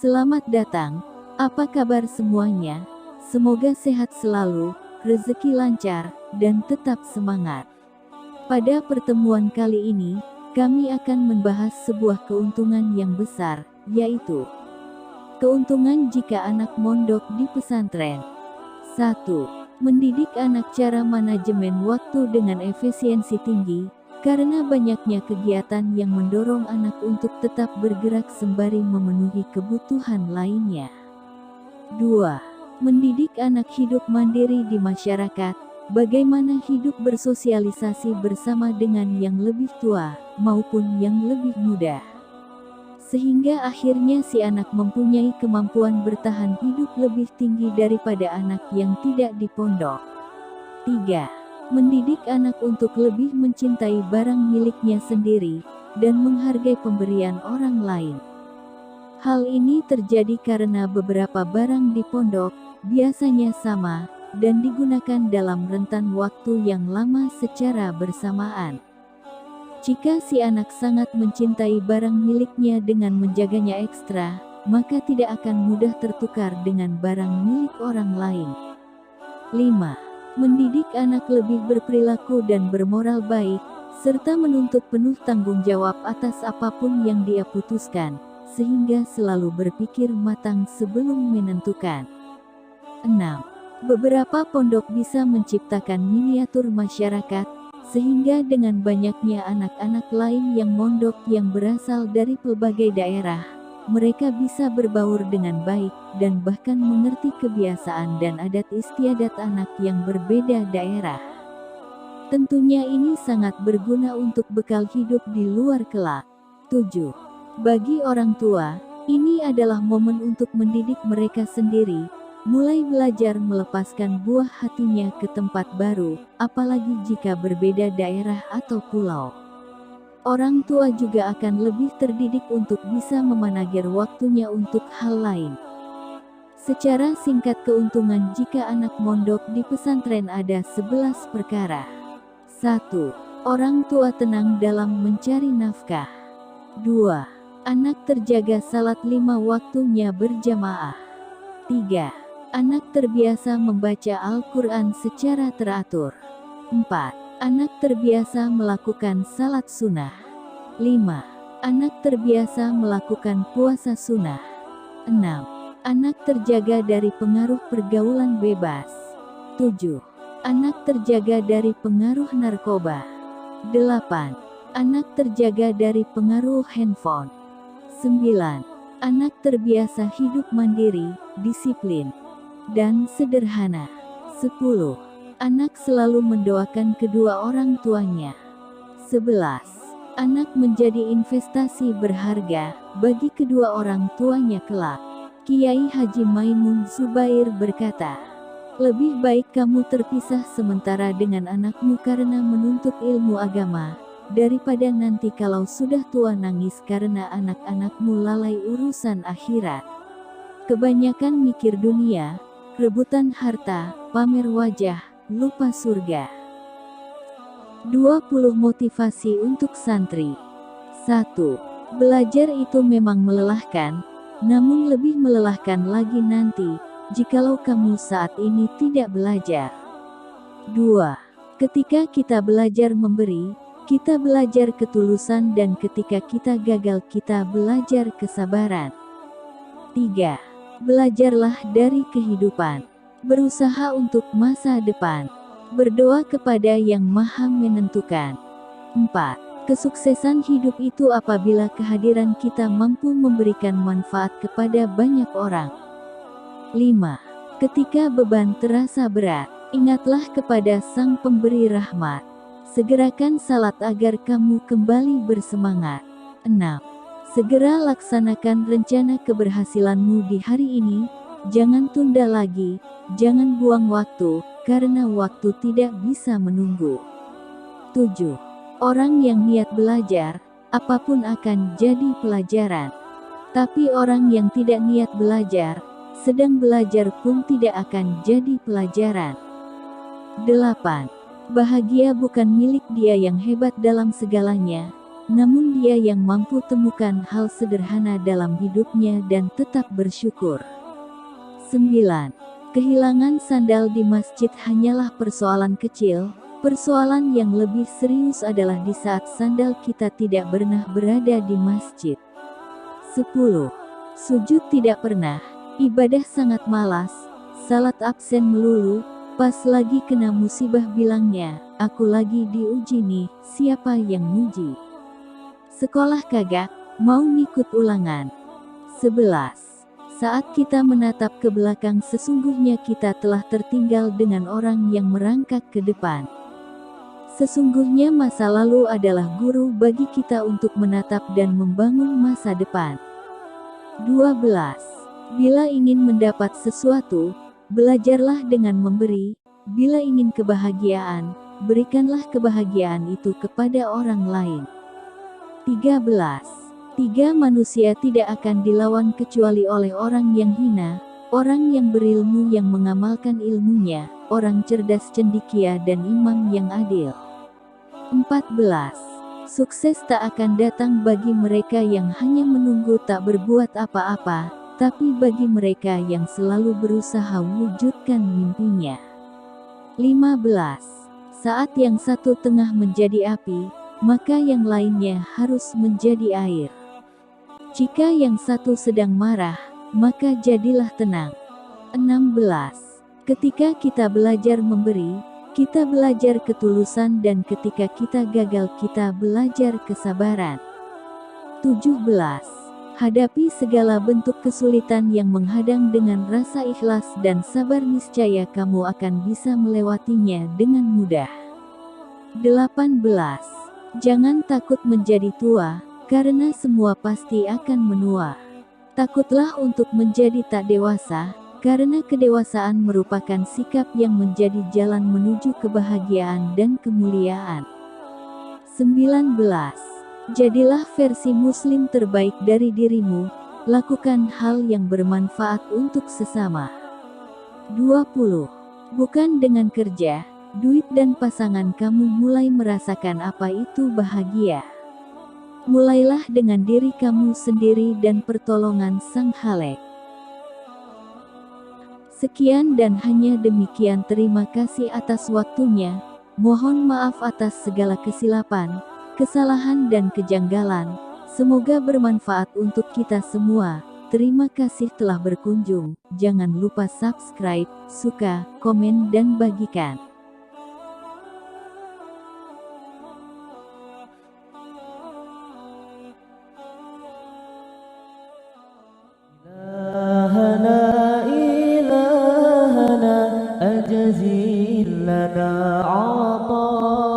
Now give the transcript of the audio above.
Selamat datang, apa kabar semuanya? Semoga sehat selalu, rezeki lancar, dan tetap semangat. Pada pertemuan kali ini, kami akan membahas sebuah keuntungan yang besar, yaitu keuntungan jika anak mondok di pesantren. 1. Mendidik anak cara manajemen waktu dengan efisiensi tinggi, karena banyaknya kegiatan yang mendorong anak untuk tetap bergerak sembari memenuhi kebutuhan lainnya. 2. Mendidik anak hidup mandiri di masyarakat, bagaimana hidup bersosialisasi bersama dengan yang lebih tua, maupun yang lebih muda. Sehingga akhirnya si anak mempunyai kemampuan bertahan hidup lebih tinggi daripada anak yang tidak di pondok. 3. Mendidik anak untuk lebih mencintai barang miliknya sendiri, dan menghargai pemberian orang lain. Hal ini terjadi karena beberapa barang di pondok, biasanya sama, dan digunakan dalam rentan waktu yang lama secara bersamaan. Jika si anak sangat mencintai barang miliknya dengan menjaganya ekstra, maka tidak akan mudah tertukar dengan barang milik orang lain. 5. Mendidik anak lebih berperilaku dan bermoral baik, serta menuntut penuh tanggung jawab atas apapun yang dia putuskan, sehingga selalu berpikir matang sebelum menentukan. 6. Beberapa pondok bisa menciptakan miniatur masyarakat, sehingga dengan banyaknya anak-anak lain yang mondok yang berasal dari pelbagai daerah, mereka bisa berbaur dengan baik, dan bahkan mengerti kebiasaan dan adat istiadat anak yang berbeda daerah. Tentunya ini sangat berguna untuk bekal hidup di luar kelak. 7. Bagi orang tua, ini adalah momen untuk mendidik mereka sendiri, mulai belajar melepaskan buah hatinya ke tempat baru, apalagi jika berbeda daerah atau pulau. Orang tua juga akan lebih terdidik untuk bisa memanage waktunya untuk hal lain. Secara singkat, keuntungan jika anak mondok di pesantren ada 11 perkara. 1. Orang tua tenang dalam mencari nafkah. 2. Anak terjaga salat 5 waktunya berjamaah. 3. Anak terbiasa membaca Al-Quran secara teratur. 4. Anak terbiasa melakukan salat sunnah. 5. Anak terbiasa melakukan puasa sunnah. 6. Anak terjaga dari pengaruh pergaulan bebas. 7. Anak terjaga dari pengaruh narkoba. 8. Anak terjaga dari pengaruh handphone. 9. Anak terbiasa hidup mandiri, disiplin, dan sederhana. 10. Anak selalu mendoakan kedua orang tuanya. 11. Anak menjadi investasi berharga bagi kedua orang tuanya kelak. Kiai Haji Maimun Zubair berkata, "Lebih baik kamu terpisah sementara dengan anakmu karena menuntut ilmu agama, daripada nanti kalau sudah tua nangis karena anak-anakmu lalai urusan akhirat." Kebanyakan mikir dunia, rebutan harta, pamer wajah, lupa surga. 20 motivasi untuk santri. 1. Belajar itu memang melelahkan, namun lebih melelahkan lagi nanti, jikalau kamu saat ini tidak belajar. 2. Ketika kita belajar memberi, kita belajar ketulusan, dan ketika kita gagal kita belajar kesabaran. 3. Belajarlah dari kehidupan. Berusaha untuk masa depan. Berdoa kepada Yang Maha Menentukan. 4. Kesuksesan hidup itu apabila kehadiran kita mampu memberikan manfaat kepada banyak orang. 5. Ketika beban terasa berat, ingatlah kepada Sang Pemberi Rahmat. Segerakan salat agar kamu kembali bersemangat. 6. Segera laksanakan rencana keberhasilanmu di hari ini, jangan tunda lagi, jangan buang waktu, karena waktu tidak bisa menunggu. 7. Orang yang niat belajar, apapun akan jadi pelajaran. Tapi orang yang tidak niat belajar, sedang belajar pun tidak akan jadi pelajaran. 8. Bahagia bukan milik dia yang hebat dalam segalanya, namun dia yang mampu temukan hal sederhana dalam hidupnya dan tetap bersyukur. 9. Kehilangan sandal di masjid hanyalah persoalan kecil. Persoalan yang lebih serius adalah di saat sandal kita tidak pernah berada di masjid. 10. Sujud tidak pernah. Ibadah sangat malas. Salat absen melulu. Pas lagi kena musibah bilangnya, aku lagi diuji nih, siapa yang muji? Sekolah kagak, mau ngikut ulangan. 11. Saat kita menatap ke belakang sesungguhnya kita telah tertinggal dengan orang yang merangkak ke depan. Sesungguhnya masa lalu adalah guru bagi kita untuk menatap dan membangun masa depan. 12. Bila ingin mendapat sesuatu, belajarlah dengan memberi. Bila ingin kebahagiaan, berikanlah kebahagiaan itu kepada orang lain. 13. 3 manusia tidak akan dilawan kecuali oleh orang yang hina, orang yang berilmu yang mengamalkan ilmunya, orang cerdas cendekia dan imam yang adil. 14. Sukses tak akan datang bagi mereka yang hanya menunggu tak berbuat apa-apa, tapi bagi mereka yang selalu berusaha wujudkan mimpinya. 15. Saat yang satu tengah menjadi api, maka yang lainnya harus menjadi air. Jika yang satu sedang marah, maka jadilah tenang. 16. Ketika kita belajar memberi, kita belajar ketulusan dan ketika kita gagal kita belajar kesabaran. 17. Hadapi segala bentuk kesulitan yang menghadang dengan rasa ikhlas dan sabar niscaya kamu akan bisa melewatinya dengan mudah. 18. Jangan takut menjadi tua, karena semua pasti akan menua. Takutlah untuk menjadi tak dewasa, karena kedewasaan merupakan sikap yang menjadi jalan menuju kebahagiaan dan kemuliaan. 19. Jadilah versi muslim terbaik dari dirimu, lakukan hal yang bermanfaat untuk sesama. 20. Bukan dengan kerja, duit dan pasangan kamu mulai merasakan apa itu bahagia. Mulailah dengan diri kamu sendiri dan pertolongan Sang Khalik. Sekian dan hanya demikian, terima kasih atas waktunya, mohon maaf atas segala kesilapan, kesalahan dan kejanggalan, semoga bermanfaat untuk kita semua, terima kasih telah berkunjung, jangan lupa subscribe, suka, komen dan bagikan. أجزل لنا عطاء